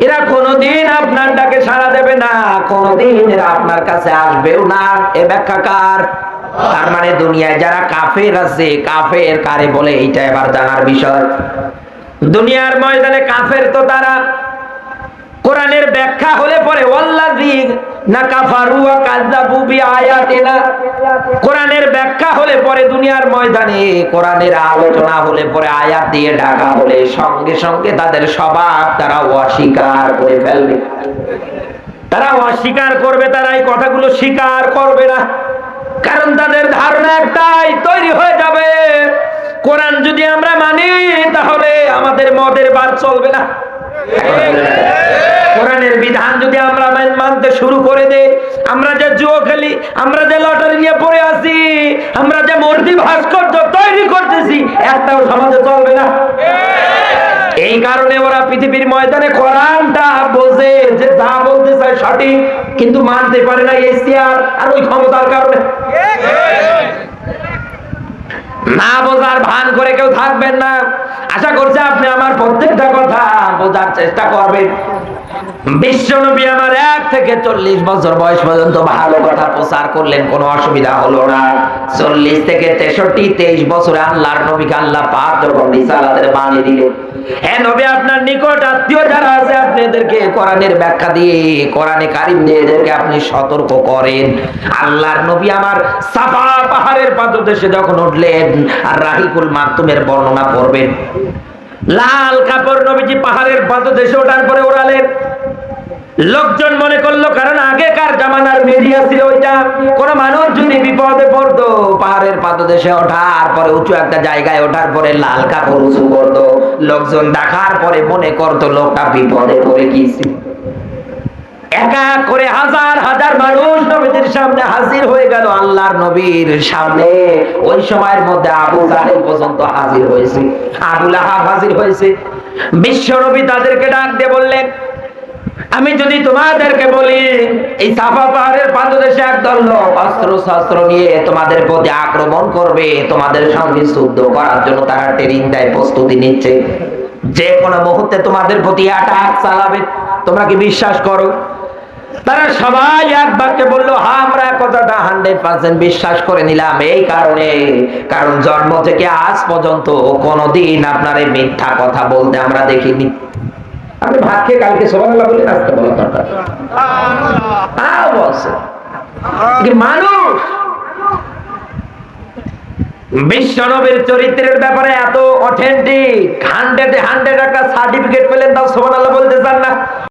এরা কোনোদিন আপনার ডাকে সাড়া দেবে না, কোনোদিন এরা আপনার কাছে আসবেও না। এ ব্যাখ্যা কার? তার মানে দুনিয়ায় যারা কাফের আছে, কাফের কারে বলে এইটা এবার জানার বিষয়। দুনিয়ার ময়দানে কাফের তো তারা কোরআনের ব্যাখ্যা হলে পরে ওয়াল্লাযী না কাফারু ওয়া কাযাবু বিআয়াতিনা, কোরআনের ব্যাখ্যা হলে পরে দুনিয়ার ময়দানে কোরআনের আলোচনা হলে পরে আয়াত দিয়ে ঢাকা হলে সঙ্গে সঙ্গে তাদের স্বভাব তারা অস্বীকার করে ফেলবে। তারা অস্বীকার করবে, তারা এই কথাগুলো স্বীকার করবে না। কারণ তাদের ধারণা একটাই তৈরি হয়ে যাবে, কোরআন যদি আমরা মানি তাহলে আমাদের মদের বার চলবে না। কোরআনের বিধান যদি আমরা মানতে শুরু করে দেই, আমরা যে জুয়া খেলি, আমরা যে লটারি নিয়ে পড়ে আছি, আমরা যে মূর্তি ভাস্কর্য তৈরি করতেছি, একটাও সমাজে চলবে না। এই কারণে ওরা পৃথিবীর ময়দানে কোরআনটা বোঝে যে যা বলতে চায় সঠিক, কিন্তু মানতে পারে না এই চেয়ার আর ওই ক্ষমতার কারণে। না বোঝার ভান করে কেউ থাকবেন না। আশা করছি আপনি আমার প্রত্যেকটা কথা বোঝার চেষ্টা করবেন। বিশ্বনবী আমার 1 থেকে 40 বছর বয়স পর্যন্ত ভালো কথা প্রচার করলেন, কোনো অসুবিধা হলো না। 40 থেকে 63 23 বছরে আল্লাহর নবীকে আল্লাহ পাক যখন রিসালাতের বাণী দিলেন, হে নবী আপনার নিকট আত্মীয় যারা আছে আপনি এদেরকে কোরআনের ব্যাখ্যা দিয়ে, কোরআনে কারীম দিয়ে এদেরকে আপনি সতর্ক করেন। আল্লাহর নবী আমার সাফা পাহাড়ের পাদদেশে যখন উঠলেন আর রাহিকুল মাকতুমের বর্ণনা করবেন, লাল কাপড় নবীজি পাহাড়ের পাদদেশে ওঠার পরে ওড়ালেন। লোকজন মনে করলো, কারণ আগেকার জামানার মিডিয়া ছিল ওইটা, কোন মানুষ যদি বিপদে পড়তো পাহাড়ের পাদদেশে ওঠার পরে উঁচু একটা জায়গায় ওঠার পরে লাল কাপড় উঁচু করতো, লোকজন দেখার পরে মনে করতো লোকটা বিপদে পড়ে গিয়েছে। একা করে হাজার হাজার মানুষ নবীর সামনে হাজির হয়ে গেল, আল্লাহর নবীর সামনে। ওই সময়ের মধ্যে আবু জাহেল পর্যন্ত হাজির হয়েছে, আবু লাহাব হাজির হয়েছে। বিশ্ব নবী তাদেরকে ডাক দিয়ে বললেন, আমি যদি তোমাদেরকে বলি এই সাফা পাহাড়ের পাদদেশে একদল লোক অস্ত্র শস্ত্র নিয়ে তোমাদের প্রতি আক্রমণ করবে, তোমাদের সঙ্গে যুদ্ধ করার জন্য তারা ট্রেনিং দেয়, প্রস্তুতি নিচ্ছে, যে কোনো মুহূর্তে তোমাদের প্রতি অ্যাটাক চালাবে, তোমরা কি বিশ্বাস করো? তারা সবাই এক বাক্যে বললো, হ্যাঁ আমরা কথাটা 100% বিশ্বাস করে নিলাম। এই কারণে, কারণ জন্ম থেকে আজ পর্যন্ত কোনোদিন আপনার এই মিথ্যা কথা বলতে আমরা দেখিনি। আপনি ভাত খেয়ে কালকে সুবহানাল্লাহ বলে আজকে বলা দরকার মানুষ বিশ্বনবীর চরিত্রের ব্যাপারে এত অথেন্টিক 100 একটা সার্টিফিকেট পেলেন, তাও সুবহানাল্লাহ বলতে চান না।